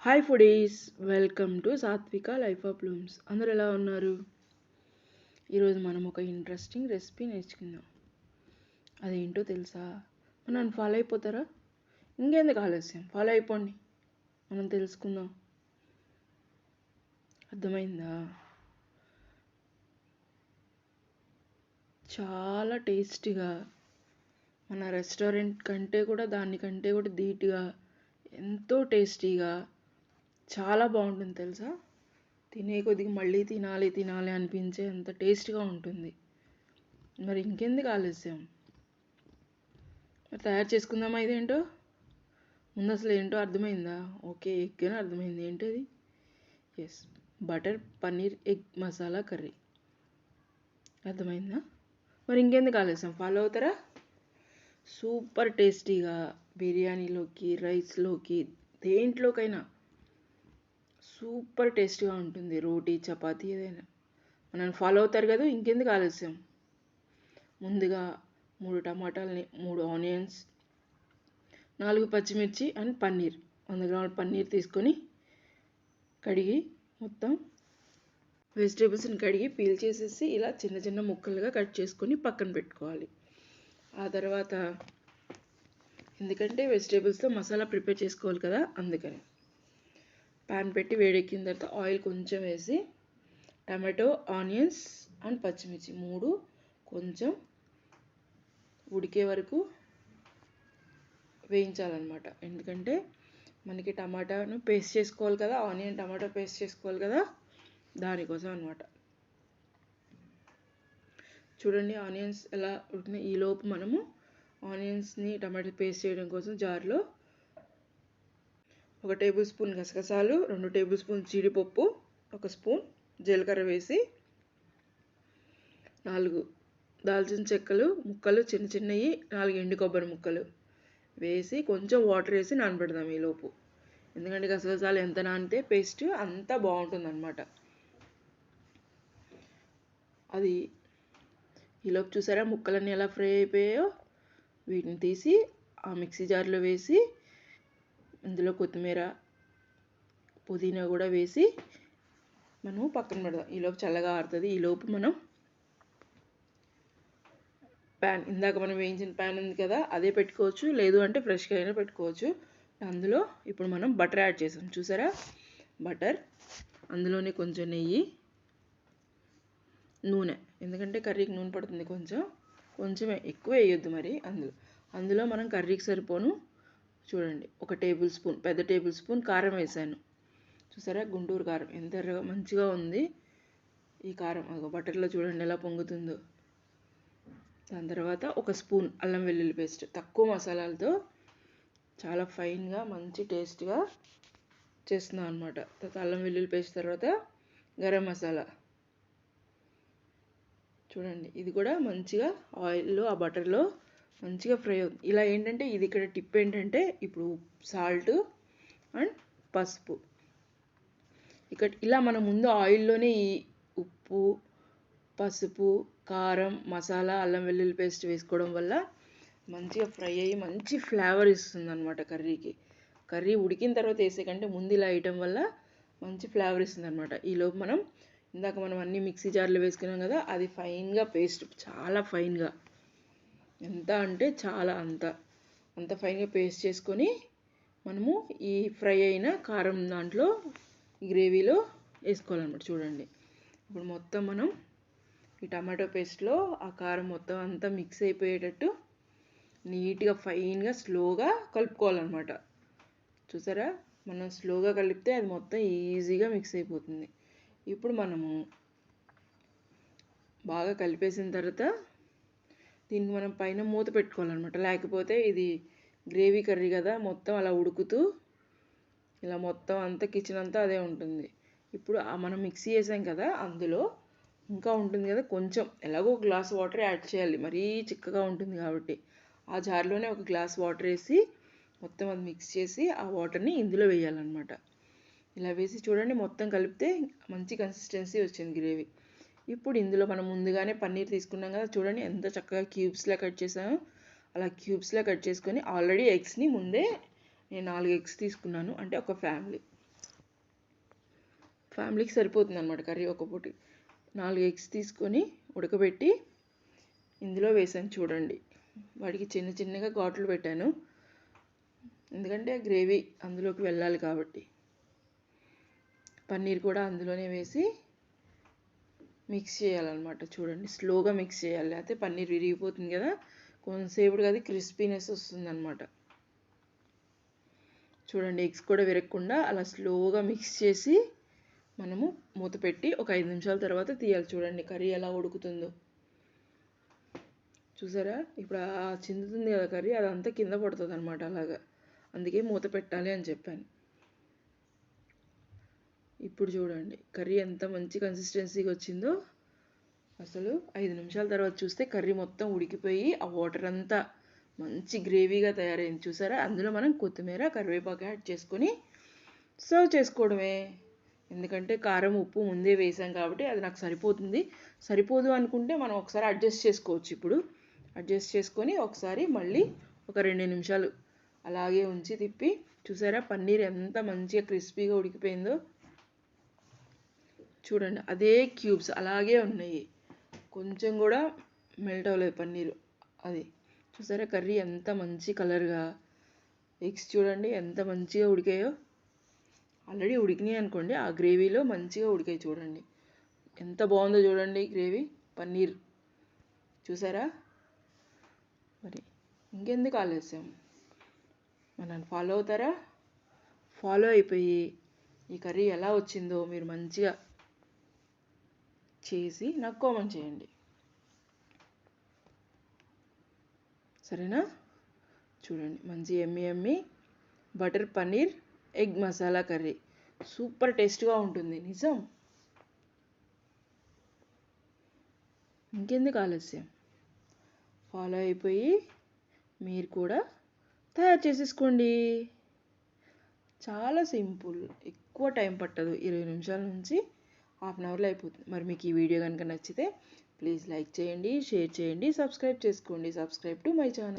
Hi foodies, welcome to సాత్విక life of Bloom's. అందరూ ఎలా ఉన్నారు? ఈరోజు మనం ఒక ఇంట్రెస్టింగ్ రెసిపీ నేర్చుకుందాం. అదేంటో తెలుసా? మనం ఫాలో అయిపోతారా? ఇంకెందుకు ఆలస్యం, ఫాలో అయిపోండి, మనం తెలుసుకుందాం. అర్థమైందా? చాలా టేస్టీగా, మన రెస్టారెంట్ కంటే కూడా దానికంటే కూడా ధీటుగా, ఎంతో టేస్టీగా, చాలా బాగుంటుంది తెలుసా. తినే కొద్దిగా మళ్ళీ తినాలి తినాలి అనిపించే అంత టేస్ట్గా ఉంటుంది. మరి ఇంకెందుకు ఆలస్యం, మరి తయారు చేసుకుందామా? ఇదేంటో ముందు అసలు ఏంటో అర్థమైందా? ఓకే, ఎగ్గానే అర్థమైంది. ఏంటది? Yes, butter paneer egg masala curry. అర్థమైందా? మరి ఇంకెందుకు ఆలస్యం, ఫాలో అవుతారా? సూపర్ టేస్టీగా బిర్యానీలోకి, రైస్లోకి, దేంట్లోకైనా సూపర్ టేస్టీగా ఉంటుంది. రోటీ, చపాతీ, ఏదైనా. నన్ను ఫాలో అవుతారు కదా, ఇంకెందుకు ఆలస్యం. ముందుగా 3 టమాటాలని, 3 ఆనియన్స్, 4 పచ్చిమిర్చి అండ్ పన్నీర్, 100 గ్రాముల పన్నీర్ తీసుకొని కడిగి, మొత్తం వెజిటేబుల్స్ని కడిగి పీల్ చేసేసి ఇలా చిన్న చిన్న ముక్కలుగా కట్ చేసుకొని పక్కన పెట్టుకోవాలి. ఆ తర్వాత ఎందుకంటే వెజిటేబుల్స్తో మసాలా ప్రిపేర్ చేసుకోవాలి కదా, అందుకని ప్యాన్ పెట్టి వేడెక్కిన తర్వాత ఆయిల్ కొంచెం వేసి టమాటో, ఆనియన్స్ అండ్ పచ్చిమిర్చి 3 కొంచెం ఉడికే వరకు వేయించాలన్నమాట. ఎందుకంటే మనకి టమాటాను పేస్ట్ చేసుకోవాలి కదా, ఆనియన్ టమాటా పేస్ట్ చేసుకోవాలి కదా, దానికోసం అనమాట. చూడండి ఆనియన్స్ ఎలా ఉడికినాయి. ఈలోపు మనము ఆనియన్స్ని టమాటా పేస్ట్ చేయడం కోసం జార్లో 1 టేబుల్ స్పూన్ గసగసాలు, 2 టేబుల్ స్పూన్ జీడిపప్పు, 1 స్పూన్ జీలకర్ర వేసి 4 దాల్చిన చెక్కలు ముక్కలు చిన్న చిన్నవి, 4 ఎండు కొబ్బరి ముక్కలు వేసి కొంచెం వాటర్ వేసి నానబెడదాం ఈలోపు. ఎందుకంటే గసగసాలు ఎంత నానితే పేస్ట్ అంత బాగుంటుంది అనమాట. అది ఈలోపు చూసారా ముక్కలన్నీ ఎలా ఫ్రై అయిపోయాయో. వీటిని తీసి ఆ మిక్సీ జార్లో వేసి ఇందులో కొత్తిమీర, పుదీనా కూడా వేసి మనం పక్కన పెడదాం. ఈలోపు చల్లగా ఆరుతుంది. ఈలోపు మనం ప్యాన్, ఇందాక మనం వేయించిన ప్యాన్ ఉంది కదా, అదే పెట్టుకోవచ్చు, లేదు అంటే ఫ్రెష్గా అయినా పెట్టుకోవచ్చు. అందులో ఇప్పుడు మనం బటర్ యాడ్ చేసాం చూసారా, బటర్, అందులోనే కొంచెం నెయ్యి, నూనె, ఎందుకంటే కర్రీకి నూనె పడుతుంది కొంచెమే, ఎక్కువ వేయొద్దు మరి. అందులో మనం కర్రీకి సరిపోను చూడండి 1 టేబుల్ స్పూన్, పెద్ద టేబుల్ స్పూన్ కారం వేసాను. చూసారా గుంటూరు కారం ఎంత మంచిగా ఉంది ఈ కారం. అదిగో బటర్లో చూడండి ఎలా పొంగుతుందో. దాని తర్వాత 1 స్పూన్ అల్లం వెల్లుల్లి పేస్ట్, తక్కువ మసాలాలతో చాలా ఫైన్గా మంచి టేస్ట్గా చేస్తున్నాం అనమాట. తర్వాత అల్లం వెల్లుల్లి పేస్ట్, తర్వాత గరం మసాలా చూడండి. ఇది కూడా మంచిగా ఆయిల్లో, ఆ బటర్లో మంచిగా ఫ్రై అవుతుంది. ఇలా ఏంటంటే ఇది ఇక్కడ టిప్ ఏంటంటే, ఇప్పుడు సాల్ట్ అండ్ పసుపు ఇక్కడ ఇలా మనం ముందు ఆయిల్లోనే ఈ ఉప్పు, పసుపు, కారం, మసాలా, అల్లం వెల్లుల్లి పేస్ట్ వేసుకోవడం వల్ల మంచిగా ఫ్రై అయ్యి మంచి ఫ్లేవర్ ఇస్తుంది అనమాట కర్రీకి. కర్రీ ఉడికిన తర్వాత వేసే కంటే ముందు ఇలా వేయటం వల్ల మంచి ఫ్లేవర్ ఇస్తుంది అనమాట. ఈలోపు మనం ఇందాక మనం అన్ని మిక్సీ జార్లో వేసుకున్నాం కదా, అది ఫైన్గా పేస్ట్, చాలా ఫైన్గా, ఎంత అంటే చాలా అంత ఫైన్గా పేస్ట్ చేసుకొని మనము ఈ ఫ్రై అయిన కారం దాంట్లో ఈ గ్రేవీలో వేసుకోవాలన్నమాట. చూడండి ఇప్పుడు మొత్తం మనం ఈ టమాటో పేస్ట్లో ఆ కారం మొత్తం అంతా మిక్స్ అయిపోయేటట్టు నీట్గా ఫైన్గా స్లోగా కలుపుకోవాలన్నమాట. చూసారా, మనం స్లోగా కలిపితే అది మొత్తం ఈజీగా మిక్స్ అయిపోతుంది. ఇప్పుడు మనము బాగా కలిపేసిన తర్వాత దీనికి మనం పైన మూత పెట్టుకోవాలన్నమాట. లేకపోతే ఇది గ్రేవీ కర్రీ కదా, మొత్తం అలా ఉడుకుతూ ఇలా మొత్తం అంతా కిచెన్ అంతా అదే ఉంటుంది. ఇప్పుడు మనం మిక్సీ వేసాం కదా, అందులో ఇంకా ఉంటుంది కదా కొంచెం, ఎలాగో గ్లాస్ వాటర్ యాడ్ చేయాలి, మరీ చిక్కగా ఉంటుంది కాబట్టి. ఆ జార్లోనే 1 గ్లాస్ వాటర్ వేసి మొత్తం అది మిక్స్ చేసి ఆ వాటర్ని ఇందులో వేయాలన్నమాట. ఇలా వేసి చూడండి మొత్తం కలిపితే మంచి కన్సిస్టెన్సీ వచ్చింది గ్రేవీ. ఇప్పుడు ఇందులో మనం ముందుగానే పన్నీర్ తీసుకున్నాం కదా, చూడండి ఎంత చక్కగా క్యూబ్స్లా కట్ చేసామో. అలా క్యూబ్స్లా కట్ చేసుకొని ఆల్రెడీ ఎగ్స్ని ముందే నేను 4 ఎగ్స్ తీసుకున్నాను, అంటే ఒక ఫ్యామిలీ. ఫ్యామిలీకి సరిపోతుంది అనమాట కర్రీ. ఒక పూట 4 ఎగ్స్ తీసుకొని ఉడకబెట్టి ఇందులో వేసాను చూడండి. వాటికి చిన్న చిన్నగా ఘాట్లు పెట్టాను, ఎందుకంటే గ్రేవీ అందులోకి వెళ్ళాలి కాబట్టి. పన్నీర్ కూడా అందులోనే వేసి మిక్స్ చేయాలన్నమాట. చూడండి, స్లోగా మిక్స్ చేయాలి, లేకపోతే పన్నీర్ విరిగిపోతుంది కదా, కొంతసేపుగా అది క్రిస్పీనెస్ వస్తుందన్నమాట. చూడండి, ఎగ్స్ కూడా విరగకుండా అలా స్లోగా మిక్స్ చేసి మనము మూత పెట్టి ఒక 5 నిమిషాల తర్వాత తీయాలి. చూడండి కర్రీ ఎలా ఉడుకుతుందో. చూసారా, ఇప్పుడు ఆ చిందుతుంది కదా కర్రీ, అదంతా కింద పడుతుంది అనమాట. అలాగా అందుకే మూత పెట్టాలి అని చెప్పాను. ఇప్పుడు చూడండి కర్రీ ఎంత మంచి కన్సిస్టెన్సీగా వచ్చిందో. అసలు 5 నిమిషాల తర్వాత చూస్తే కర్రీ మొత్తం ఉడికిపోయి ఆ వాటర్ అంతా మంచి గ్రేవీగా తయారైంది. చూసారా, అందులో మనం కొత్తిమీర కరివేపాకు యాడ్ చేసుకొని సర్వ్ చేసుకోవడమే. ఎందుకంటే కారం ఉప్పు ముందే వేసాం కాబట్టి అది నాకు సరిపోతుంది. సరిపోదు అనుకుంటే మనం ఒకసారి అడ్జస్ట్ చేసుకోవచ్చు. ఇప్పుడు అడ్జస్ట్ చేసుకొని ఒకసారి మళ్ళీ ఒక 2 నిమిషాలు అలాగే ఉంచి తిప్పి, చూసారా పన్నీర్ ఎంత మంచిగా క్రిస్పీగా ఉడికిపోయిందో. చూడండి, అదే క్యూబ్స్ అలాగే ఉన్నాయి, కొంచెం కూడా మెల్ట్ అవ్వలేదు పన్నీరు. అది చూసారా, కర్రీ ఎంత మంచి కలర్గా, ఎగ్స్ చూడండి ఎంత మంచిగా ఉడికాయో. ఆల్రెడీ ఉడికినాయి అనుకోండి, ఆ గ్రేవీలో మంచిగా ఉడికాయి. చూడండి ఎంత బాగుందో చూడండి గ్రేవీ, పన్నీర్. చూసారా, మరి ఇంకెందుకు ఆలస్యం, నన్ను ఫాలో అవుతారా? ఫాలో అయిపోయి ఈ కర్రీ ఎలా వచ్చిందో మీరు మంచిగా చేసి నాకు కామెంట్ చేయండి, సరేనా? చూడండి, మంచి ఎమ్మి butter paneer egg masala curry super టేస్ట్గా ఉంటుంది నిజం. ఇంకెందుకు ఆలస్యం, ఫాలో అయిపోయి మీరు కూడా తయారు చేసేసుకోండి. చాలా సింపుల్, ఎక్కువ టైం పట్టదు, 20 నిమిషాల నుంచి హాఫ్ అన్ అవర్లో అయిపోతుంది. మరి మీకు ఈ వీడియో కనుక నచ్చితే ప్లీజ్ లైక్ చేయండి, షేర్ చేయండి, సబ్స్క్రైబ్ చేసుకోండి. Subscribe to my channel.